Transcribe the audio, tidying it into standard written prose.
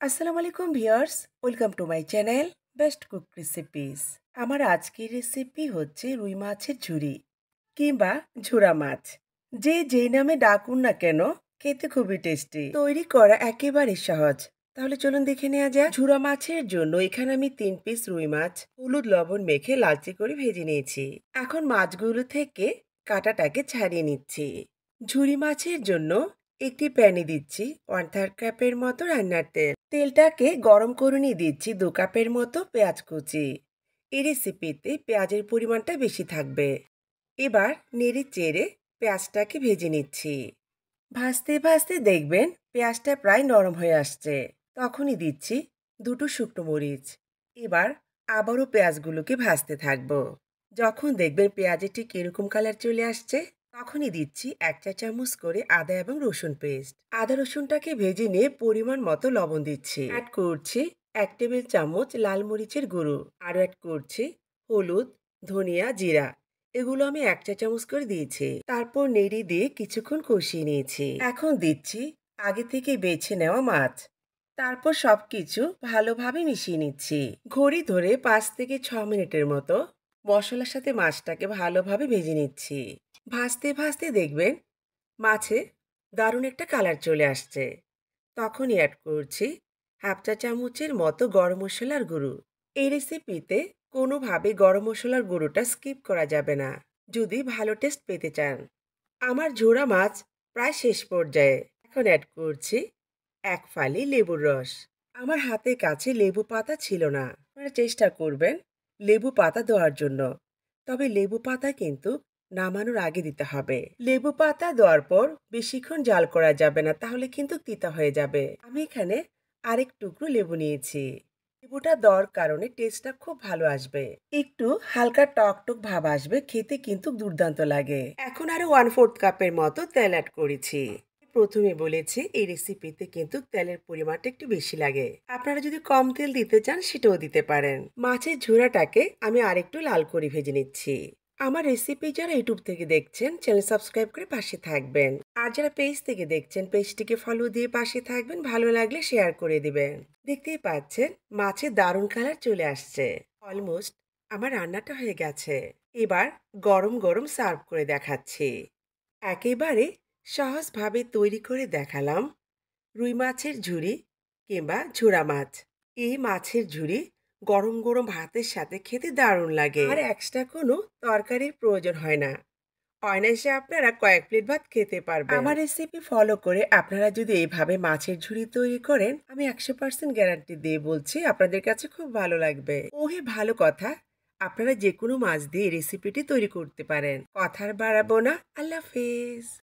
আসসালামু আলাইকুম viewers, welcome to my channel best cook recipes. আমার আজকের রেসিপি হচ্ছে রুই মাছের ঝুরি কিংবা ঝুরা মাছ। যে যেই নামে ডাকুন না কেন, খেতে খুবই টেস্টি, তৈরি করা একেবারে সহজ। তাহলে চলুন দেখে নেওয়া যাক। ঝুরা মাছের জন্য এখানে আমি 3 পিস রুই মাছ হলুদ লবণ মেখে লালচে করে ভেজে নিয়েছি। এখন মাছগুলো থেকে কাঁটাটাকে ছাড়িয়ে নিচ্ছি। ঝুরি মাছের জন্য একটি প্যানে দিচ্ছি 1/3 কাপের মতো রান্নার তেল। তেলটাকে গরম করে নিয়ে দিচ্ছি 2 কাপের মতো পেঁয়াজ কুচি। এই রেসিপিতে পেঁয়াজের পরিমাণটা বেশি থাকবে। এবার নেড়ে চেড়ে পেঁয়াজটাকে ভেজে নিচ্ছি। ভাজতে ভাজতে দেখবেন পেঁয়াজটা প্রায় নরম হয়ে আসছে। তখনই দিচ্ছি 2টো শুকনো মরিচ। এবার আবারও পেঁয়াজগুলোকে ভাজতে থাকবো। যখন দেখবেন পেঁয়াজের ঠিক এরকম কালার চলে আসছে, তখনই দিচ্ছি 1 চা চামচ করে আদা এবং রসুন পেস্ট। আদা রসুনটাকে ভেজে নিয়ে পরিমাণ মতো লবণ দিচ্ছি। অ্যাড করছি 1 টেবিল চামচ লাল মরিচের গুঁড়ো। আরও অ্যাড করছি হলুদ, ধনিয়া, জিরা। এগুলো আমি 1 চা চামচ করে দিয়েছি। তারপর নেড়ে দিয়ে কিছুক্ষণ কষিয়ে নিয়েছি। এখন দিচ্ছি আগে থেকে বেছে নেওয়া মাছ। তারপর সবকিছু ভালোভাবে মিশিয়ে নিচ্ছি। ঘড়ি ধরে 5 থেকে 6 মিনিটের মতো মশলার সাথে মাছটাকে ভালোভাবে ভেজে নিচ্ছি। ভাজতে ভাজতে দেখবেন মাছে দারুণ একটা কালার চলে আসছে। তখনই অ্যাড করছি 1/2 চা চামচের মতো গরম মশলার গুঁড়ো। এই রেসিপিতে কোনোভাবে গরম মশলার গুঁড়োটা স্কিপ করা যাবে না যদি ভালো টেস্ট পেতে চান। আমার ঝোড়া মাছ প্রায় শেষ পর্যায়ে। এখন অ্যাড করছি 1 ফালি লেবুর রস। আমার হাতের কাছে লেবু পাতা ছিল না। আপনারা চেষ্টা করবেন লেবু পাতা দেওয়ার জন্য। তবে লেবু পাতা কিন্তু নামানোর আগে দিতে হবে। লেবু পাতা দেওয়ার পর বেশিক্ষণ জাল করা যাবে না, তাহলে কিন্তু তিতা হয়ে যাবে। আমি এখানে আরেক টুকরো লেবু নিয়েছি। লেবুটা দেওয়ার কারণে টেস্টটা খুব ভালো আসবে। একটু হালকা টক টক ভাব আসবে, খেতে কিন্তু দুর্দান্ত লাগে। এখন আরো 1/4 কাপের মতো তেল অ্যাড করেছি। প্রথমে বলেছি এই রেসিপিতে কিন্তু তেলের পরিমাণটা একটু বেশি লাগে। আপনারা যদি কম তেল দিতে চান সেটাও দিতে পারেন। মাছের ঝোড়াটাকে আমি আরেকটু লাল করে ভেজে নিচ্ছি। আমার রেসিপি যারা ইউটিউব থেকে দেখছেন চ্যানেল সাবস্ক্রাইব করে পাশে থাকবেন। আর যারা পেজ থেকে দেখছেন পেজটিকে ফলো দিয়ে পাশে থাকবেন। ভালো লাগলে শেয়ার করে দিবেন। দেখতেই পাচ্ছেন মাছের দারুণ কালার চলে আসছে। অলমোস্ট আমার রান্নাটা হয়ে গেছে। এবার গরম গরম সার্ভ করে দেখাচ্ছি। একেবারে সহজভাবে তৈরি করে দেখালাম রুই মাছের ঝুরি কিংবা ঝুরা মাছ। এই মাছের ঝুরি গরম গরম ভাতের সাথে খেতে দারুণ লাগে, আর এক্সট্রা কোনো তরকারির প্রয়োজন হয় না। অনায়াসে আপনারা কয়েক প্লেট ভাত খেতে পারবেন। আমার রেসিপি ফলো করে আপনারা যদি এইভাবে মাছের ঝুরি তৈরি করেন, আমি 100% গ্যারান্টি দিয়ে বলছি আপনাদের কাছে খুব ভালো লাগবে। ওহে ভালো কথা, আপনারা যে কোনো মাছ দিয়ে রেসিপিটি তৈরি করতে পারেন। কথা আর বাড়াবো না, আল্লাহ হাফেজ।